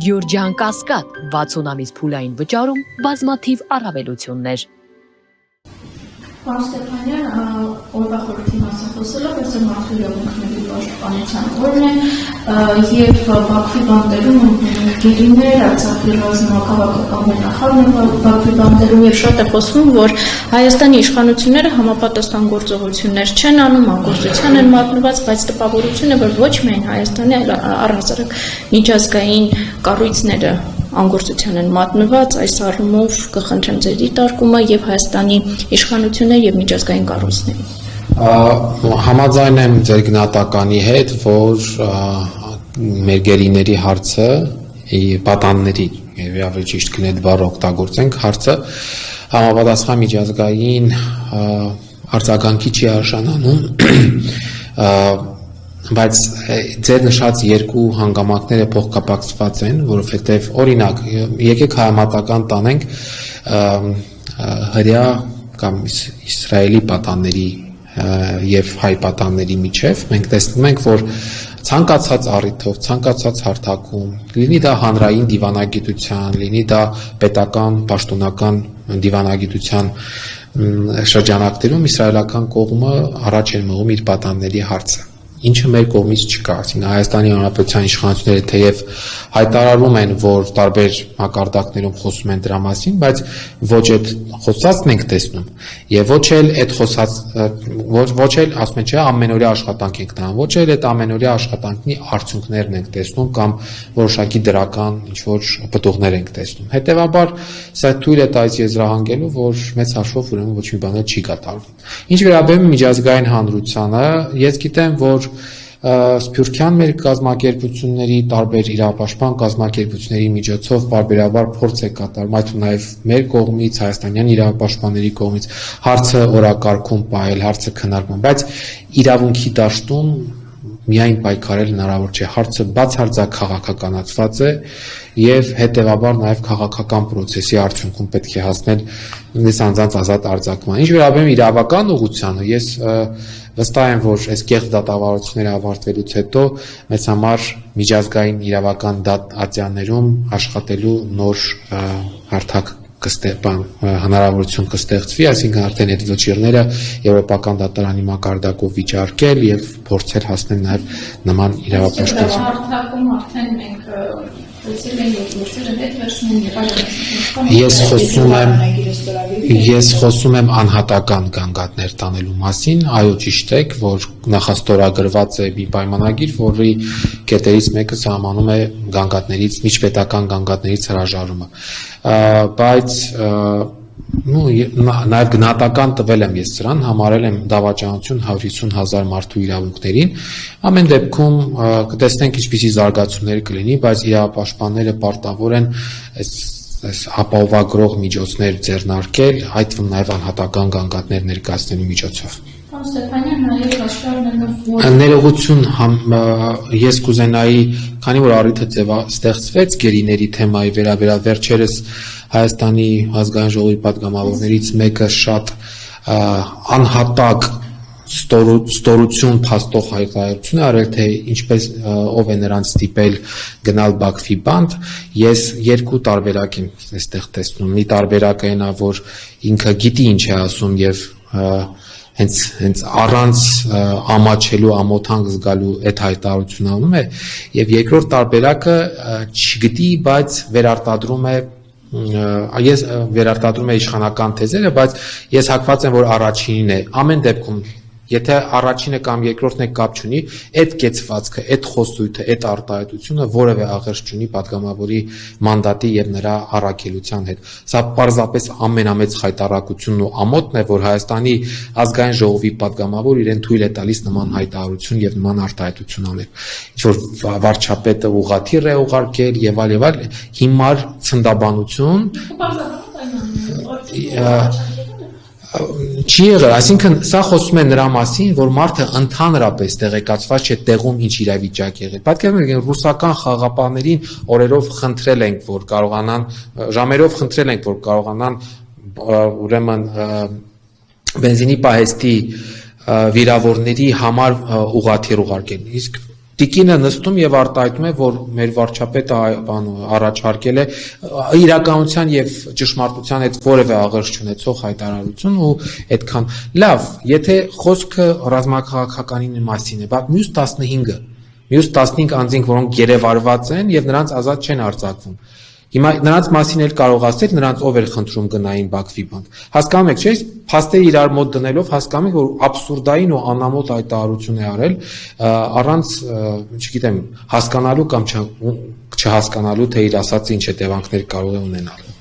Գյորջյան Կասկադ 60 ամիս փուլային վճարում բազմաթիվ առավելություններ։ Պարոն Ստեփանյան, օրվա խորհրդի մասին խոսելով, այս մարդու իրավունքների պաշտպանության օրն է եւ Բաքվի բանտերում գերիներ, Արցախի ռազմաքաղաքական նախարարն Բաքվի բանտերում եւ շատ է խոսվում, որ Հայաստանի իշխանությունները համապատասխան գործողություններ չեն անում, անկործության են մատնված, բայց տպավորությունը, որ ոչ միայն Հայաստանի, այլ առհասարակ միջազգային կառույցները անգործության են մատնված, այս առումով կխնդրեմ ձեր դիտարկումը եւ Հայաստանի իշխանությունները եւ միջազգային կառույցները։ Համաձայն եմ ձեր գնահատականի հետ, որ մեր գերիների հարցը, պատանների, եւ ավելի ճիշտ կլինի այդ բառը օգտագործենք, հարցը համապատասխան միջազգային արձագանքի չի արժանանում, բայց ձեր նշած երկու հանգամանքները փոխկապակցված են, որովհետև օրինակ եկեք հայամատական տանենք հրեա կամ Իսրայելի պատանների եւ հայ պատանների միջև, մենք տեսնում ենք, որ ցանկացած առիթով, ցանկացած հարթակում, լինի դա հանրային դիվանագիտության, լինի դա պետական, պաշտոնական դիվանագիտության շրջանակներում իսրայելական կողմը առաջ է մղում իր պատանների հարցը, ինչը մեր կողմից չկա, այսինքն Հայաստանի Հանրապետության իշխանությունները թեև հայտարարում են, որ տարբեր մակարդակներում խոսում են դրա մասին, բայց ոչ այդ խոսածն ենք տեսնում, եւ ոչ էլ այդ խոսած, ոչ էլ ասում են, չէ, ամենօրյա աշխատանք ենք տանում, ոչ էլ այդ ամենօրյա աշխատանքի արդյունքներն ենք տեսնում կամ որոշակի դրական ինչ-որ պտուղներ ենք տեսնում։ Հետևաբար սա թույլ է տալիս եզրահանգելու, որ մեծ հաշվով ուրեմն ոչ մի բան չի կատարվում։ Ինչ վերաբերում է միջազգային հանրությանը, ես գիտեմ, որ Սփյուռքյան մեր կազմակերպությունների, տարբեր իրավապաշտպան կազմակերպությունների միջոցով բարբերաբար փորձ է կատարվում, այդ նաև մեր կողմից, հայաստանյան իրավապաշտպանների կողմից հարցը օրակարգում պահել, հարցը քննարկում, բայց իրավունքի դաշտում միայն պայքարել հնարավոր չէ, հարցը բացարձակ քաղաքականացված է եւ հետեւաբար նաեւ քաղաքական process-ի արդյունքում պետք է հասնել անձանց ազատ արձակման։ Ինչ վերաբերում է իրավական ուղղությանը, ես վստահ եմ, որ այս կեղծ դատավարությունները ավարտվելուց հետո մեզ համար միջազգային իրավական դատաստաններում աշխատելու նոր հարթակ հնարավորություն կստեղծվի, այսինքն արդեն այդ վճիռները եվրոպական դատարանի մակարդակով վիճարկել եւ փորձել հասնել նաեւ նման իրավապաշտպանության։ Հարթակում արդեն մենք Ես խոսում եմ անհատական գանգատներ տանելու մասին, այո ճիշտ եք, որ նախաստորագրված է մի պայմանագիր, որի կետերից մեկը սահմանում է գանգատներից, միջպետական գանգատներից հրաժարումը, բայց նաև գնահատական տվել եմ ես սրան, համարել եմ դավաճանություն 150,000 մարդու իրավունքներին, ամեն դեպքում կտեսնենք ինչպիսի զարգացումներ կլինի, բայց իրավապաշտպանները պարտավոր են այս ապահովագրող միջոցներ ձեռնարկել, այդ թվում նաև անհատական գանգատներ ներկայացնելու միջոցով։ Ներողություն, ես կուզենայի, քանի որ առիթը ստեղծվեց գերիների թեմայի վերաբերյալ, վերջերս Հայաստանի ազգային ժողովի պատգամավորներից մեկը շատ անհատակ ստորություն փաստող հայտարարություն արել, թե ինչպես ով է նրան ստիպել գնալ Բաքվի բանտ, ես երկու տարբերակ եմ այստեղ տեսնում, մի տարբերակը այն է, որ ինքը գիտի ինչ է ասում եւ հենց առանց ամաչելու, ամոթանք զգալու այդ հայտարարությունը անում է, եւ երկրորդ տարբերակը չգիտի, բայց վերարտադրում է ես վերարտադրում է իշխանական թեզերը, բայց ես հակված եմ, որ առաջինն է, ամեն դեպքում, եթե առաջինը կամ երկրորդն է կապ չունի, այդ կեցվածքը, այդ խոսույթը, այդ արտահայտությունը որևէ աղերս չունի պատգամավորի մանդատի եւ նրա առաքելության հետ։ Սա պարզապես ամենամեծ խայտառակությունն ու ամոթն է, որ Հայաստանի ազգային ժողովի պատգամավոր իրեն թույլ է տալիս նման հայտարարություն եւ նման արտահայտություն անել։ Ինչ որ վարչապետը ուղղաթիռ է ուղարկել եւ այլ, հիմար ցնդաբանություն չի եղել, այսինքն սա խոսում է նրա մասին, որ մարդը ընդհանրապես տեղեկացված չէ տեղում ինչ իրավիճակ եղել։ Պատկերացնեք, ռուսական խաղապահներին օրերով խնդրել ենք, որ կարողանան, ժամերով խնդրել ենք, որ կարողանան ուրեմն բենզինի պահեստի վիրավորների համար ուղղաթիռ ուղարկել։ Իսկ Տիկինը նստում եւ արտահայտում է, որ մեր վարչապետը առաջարկել է իրականության եւ ճշմարտության հետ որևէ աղերս չունեցող հայտարարություն ու այդքան։ Լավ, եթե խոսքը ռազմաքաղաքականի մասին է, բայց մյուս 15 անձինք, որոնք գերեվարված են եւ նրանց ազատ չեն արձակվում։ Հիմա նրանց մասին էլ կարող ասել, նրանց ով էր խնդրում գնային Բաքվի բանկ։ Հասկանում եք, չէ՞, փաստերը իրար մոտ դնելով հասկանում եք, որ աբսուրդային ու անամոթ հայտարարություն է արել առանց, չգիտեմ, հասկանալու կամ չհասկանալու, թե իր ասածը ինչ հետևանքներ կարող է ունենալ։